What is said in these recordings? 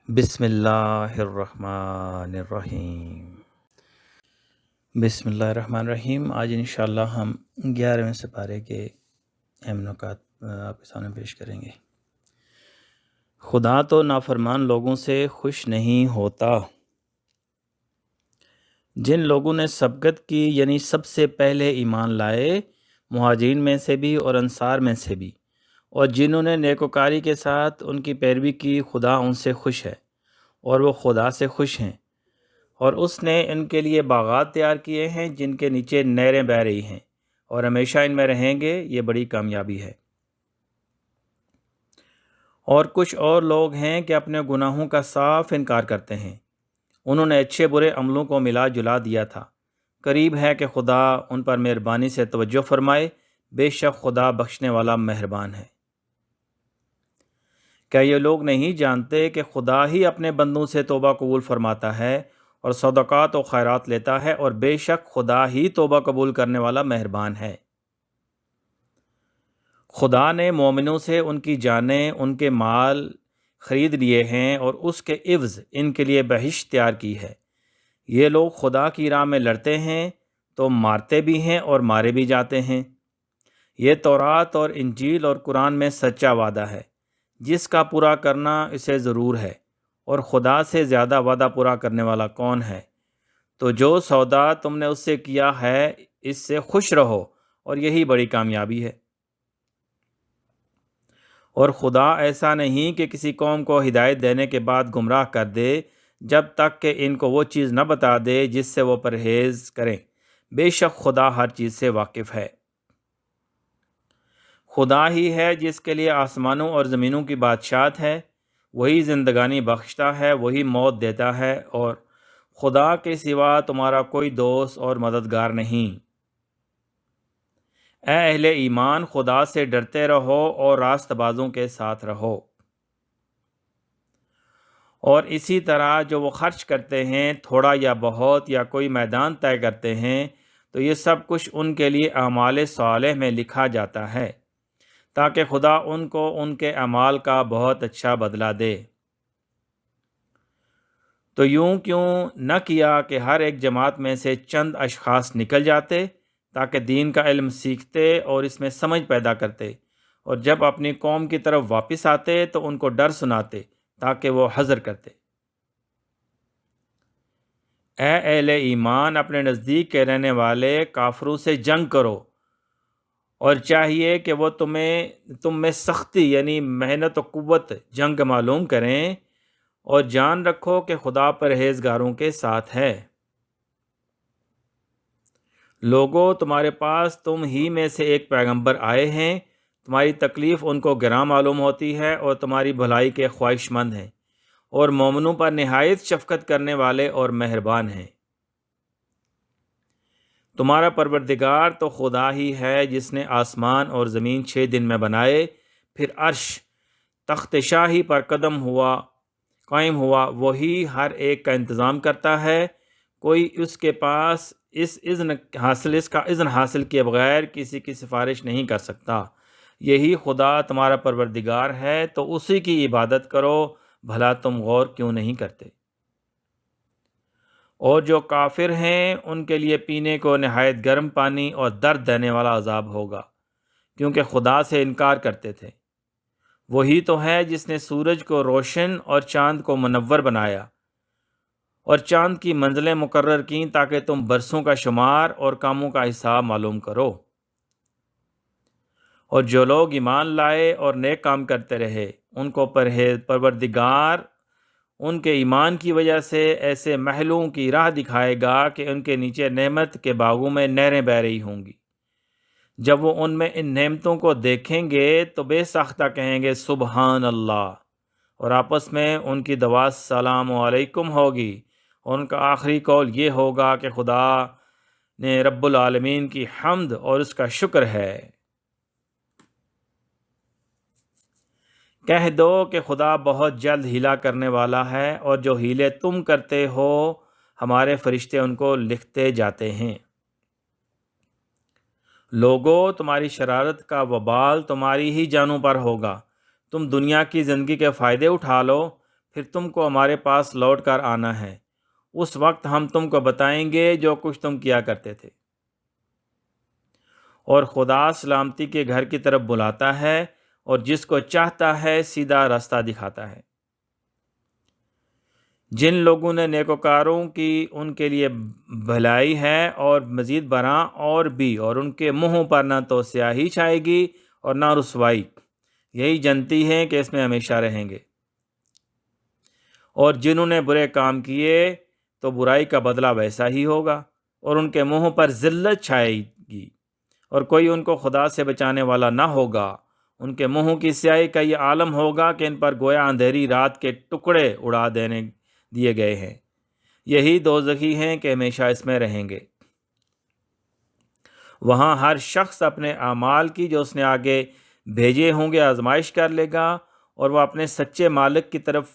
بسم اللہ الرحمن الرحیم۔ بسم اللہ الرحمن الرحیم۔ آج انشاءاللہ ہم 11ویں سپارے کے اہم نکات آپ کے سامنے پیش کریں گے۔ خدا تو نافرمان لوگوں سے خوش نہیں ہوتا۔ جن لوگوں نے سبقت کی یعنی سب سے پہلے ایمان لائے، مہاجرین میں سے بھی اور انصار میں سے بھی، اور جنہوں نے نیکوکاری کے ساتھ ان کی پیروی کی، خدا ان سے خوش ہے اور وہ خدا سے خوش ہیں، اور اس نے ان کے لیے باغات تیار کیے ہیں جن کے نیچے نہریں بہہ رہی ہیں، اور ہمیشہ ان میں رہیں گے۔ یہ بڑی کامیابی ہے۔ اور کچھ اور لوگ ہیں کہ اپنے گناہوں کا صاف انکار کرتے ہیں، انہوں نے اچھے برے عملوں کو ملا جلا دیا تھا۔ قریب ہے کہ خدا ان پر مہربانی سے توجہ فرمائے، بے شک خدا بخشنے والا مہربان ہے۔ کیا یہ لوگ نہیں جانتے کہ خدا ہی اپنے بندوں سے توبہ قبول فرماتا ہے اور صدقات و خیرات لیتا ہے، اور بے شک خدا ہی توبہ قبول کرنے والا مہربان ہے۔ خدا نے مومنوں سے ان کی جانیں، ان کے مال خرید لیے ہیں، اور اس کے عوض ان کے لیے بہشت تیار کی ہے۔ یہ لوگ خدا کی راہ میں لڑتے ہیں تو مارتے بھی ہیں اور مارے بھی جاتے ہیں۔ یہ تورات اور انجیل اور قرآن میں سچا وعدہ ہے، جس کا پورا کرنا اسے ضرور ہے، اور خدا سے زیادہ وعدہ پورا کرنے والا کون ہے؟ تو جو سودا تم نے اس سے کیا ہے، اس سے خوش رہو، اور یہی بڑی کامیابی ہے۔ اور خدا ایسا نہیں کہ کسی قوم کو ہدایت دینے کے بعد گمراہ کر دے، جب تک کہ ان کو وہ چیز نہ بتا دے جس سے وہ پرہیز کریں۔ بے شک خدا ہر چیز سے واقف ہے۔ خدا ہی ہے جس کے لیے آسمانوں اور زمینوں کی بادشاہت ہے، وہی زندگانی بخشتا ہے، وہی موت دیتا ہے، اور خدا کے سوا تمہارا کوئی دوست اور مددگار نہیں۔ اے اہل ایمان، خدا سے ڈرتے رہو اور راست بازوں کے ساتھ رہو۔ اور اسی طرح جو وہ خرچ کرتے ہیں، تھوڑا یا بہت یا کوئی میدان طے کرتے ہیں، تو یہ سب کچھ ان کے لیے اعمال صالح میں لکھا جاتا ہے، تاکہ خدا ان کو ان کے اعمال کا بہت اچھا بدلہ دے۔ تو یوں کیوں نہ کیا کہ ہر ایک جماعت میں سے چند اشخاص نکل جاتے، تاکہ دین کا علم سیکھتے اور اس میں سمجھ پیدا کرتے، اور جب اپنی قوم کی طرف واپس آتے تو ان کو ڈر سناتے تاکہ وہ حذر کرتے۔ اے اہل ایمان، اپنے نزدیک کے رہنے والے کافروں سے جنگ کرو، اور چاہیے کہ وہ تم میں سختی یعنی محنت و قوت جنگ معلوم کریں، اور جان رکھو کہ خدا پرہیزگاروں کے ساتھ ہے۔ لوگو، تمہارے پاس تم ہی میں سے ایک پیغمبر آئے ہیں، تمہاری تکلیف ان کو گراں معلوم ہوتی ہے اور تمہاری بھلائی کے خواہش مند ہیں، اور مومنوں پر نہایت شفقت کرنے والے اور مہربان ہیں۔ تمہارا پروردگار تو خدا ہی ہے جس نے آسمان اور زمین 6 دن میں بنائے، پھر عرش تخت شاہی پر قائم ہوا، وہی ہر ایک کا انتظام کرتا ہے، کوئی اس کے پاس اس کا اذن حاصل کیے بغیر کسی کی سفارش نہیں کر سکتا۔ یہی خدا تمہارا پروردگار ہے، تو اسی کی عبادت کرو، بھلا تم غور کیوں نہیں کرتے؟ اور جو کافر ہیں ان کے لیے پینے کو نہایت گرم پانی اور درد دینے والا عذاب ہوگا، کیونکہ خدا سے انکار کرتے تھے۔ وہی تو ہے جس نے سورج کو روشن اور چاند کو منور بنایا، اور چاند کی منزلیں مقرر کیں تاکہ تم برسوں کا شمار اور کاموں کا حساب معلوم کرو۔ اور جو لوگ ایمان لائے اور نیک کام کرتے رہے، ان کو پروردگار ان کے ایمان کی وجہ سے ایسے محلوں کی راہ دکھائے گا کہ ان کے نیچے نعمت کے باغوں میں نہریں بہہ رہی ہوں گی۔ جب وہ ان میں ان نعمتوں کو دیکھیں گے تو بے ساختہ کہیں گے سبحان اللہ، اور آپس میں ان کی دعا السلام علیکم ہوگی، اور ان کا آخری قول یہ ہوگا کہ خدا نے رب العالمین کی حمد اور اس کا شکر ہے۔ کہہ دو کہ خدا بہت جلد ہیلا کرنے والا ہے، اور جو ہیلے تم کرتے ہو ہمارے فرشتے ان کو لکھتے جاتے ہیں۔ لوگو، تمہاری شرارت کا وبال تمہاری ہی جانوں پر ہوگا۔ تم دنیا کی زندگی کے فائدے اٹھا لو، پھر تم کو ہمارے پاس لوٹ کر آنا ہے، اس وقت ہم تم کو بتائیں گے جو کچھ تم کیا کرتے تھے۔ اور خدا سلامتی کے گھر کی طرف بلاتا ہے اور جس کو چاہتا ہے سیدھا راستہ دکھاتا ہے۔ جن لوگوں نے نیکوکاروں کی ان کے لیے بھلائی ہے اور مزید برآں اور بھی، اور ان کے منہوں پر نہ تو سیاہی چھائے گی اور نہ رسوائی، یہی جنتی ہیں کہ اس میں ہمیشہ رہیں گے۔ اور جنہوں نے برے کام کیے تو برائی کا بدلہ ویسا ہی ہوگا، اور ان کے منہوں پر ذلت چھائے گی، اور کوئی ان کو خدا سے بچانے والا نہ ہوگا۔ ان کے منہوں کی سیاہی کا یہ عالم ہوگا کہ ان پر گویا اندھیری رات کے ٹکڑے اڑا دیے گئے ہیں۔ یہی دوزخی ہیں کہ ہمیشہ اس میں رہیں گے۔ وہاں ہر شخص اپنے اعمال کی جو اس نے آگے بھیجے ہوں گے آزمائش کر لے گا، اور وہ اپنے سچے مالک کی طرف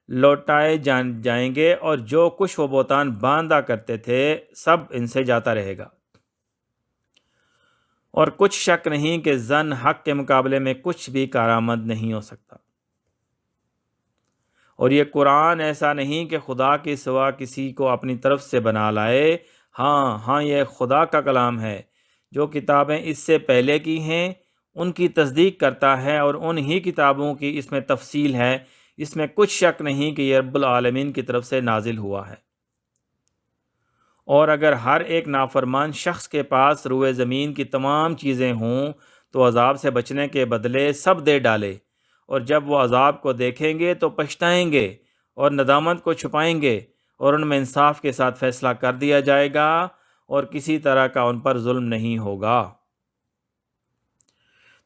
لوٹائے جائیں گے، اور جو کچھ وہ بہتان باندھا کرتے تھے سب ان سے جاتا رہے گا۔ اور کچھ شک نہیں کہ ظن حق کے مقابلے میں کچھ بھی کارآمد نہیں ہو سکتا۔ اور یہ قرآن ایسا نہیں کہ خدا کے سوا کسی کو اپنی طرف سے بنا لائے۔ ہاں یہ خدا کا کلام ہے۔ جو کتابیں اس سے پہلے کی ہیں ان کی تصدیق کرتا ہے، اور انہی کتابوں کی اس میں تفصیل ہے۔ اس میں کچھ شک نہیں کہ یہ رب العالمین کی طرف سے نازل ہوا ہے۔ اور اگر ہر ایک نافرمان شخص کے پاس روئے زمین کی تمام چیزیں ہوں تو عذاب سے بچنے کے بدلے سب دے ڈالے، اور جب وہ عذاب کو دیکھیں گے تو پچھتائیں گے اور ندامت کو چھپائیں گے، اور ان میں انصاف کے ساتھ فیصلہ کر دیا جائے گا، اور کسی طرح کا ان پر ظلم نہیں ہوگا۔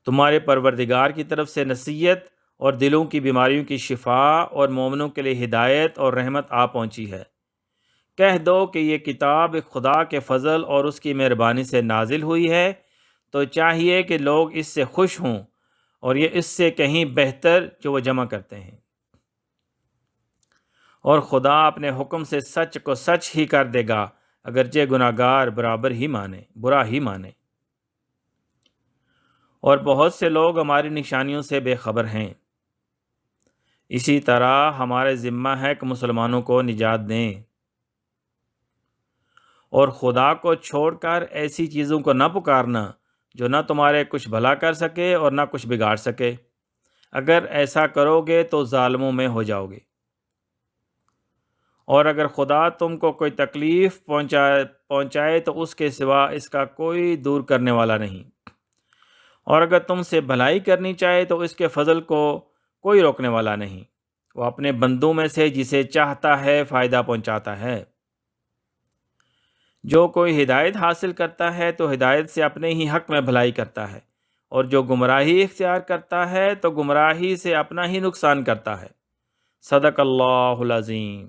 تمہارے پروردگار کی طرف سے نصیحت اور دلوں کی بیماریوں کی شفا اور مومنوں کے لیے ہدایت اور رحمت آ پہنچی ہے۔ کہہ دو کہ یہ کتاب خدا کے فضل اور اس کی مہربانی سے نازل ہوئی ہے، تو چاہیے کہ لوگ اس سے خوش ہوں، اور یہ اس سے کہیں بہتر جو وہ جمع کرتے ہیں۔ اور خدا اپنے حکم سے سچ کو سچ ہی کر دے گا، اگرچہ گناہگار برا ہی مانے۔ اور بہت سے لوگ ہماری نشانیوں سے بے خبر ہیں۔ اسی طرح ہمارے ذمہ ہے کہ مسلمانوں کو نجات دیں، اور خدا کو چھوڑ کر ایسی چیزوں کو نہ پکارنا جو نہ تمہارے کچھ بھلا کر سکے اور نہ کچھ بگاڑ سکے۔ اگر ایسا کرو گے تو ظالموں میں ہو جاؤ گے۔ اور اگر خدا تم کو کوئی تکلیف پہنچائے تو اس کے سوا اس کا کوئی دور کرنے والا نہیں، اور اگر تم سے بھلائی کرنی چاہے تو اس کے فضل کو کوئی روکنے والا نہیں۔ وہ اپنے بندوں میں سے جسے چاہتا ہے فائدہ پہنچاتا ہے۔ جو کوئی ہدایت حاصل کرتا ہے تو ہدایت سے اپنے ہی حق میں بھلائی کرتا ہے، اور جو گمراہی اختیار کرتا ہے تو گمراہی سے اپنا ہی نقصان کرتا ہے۔ صدق اللہ العظیم۔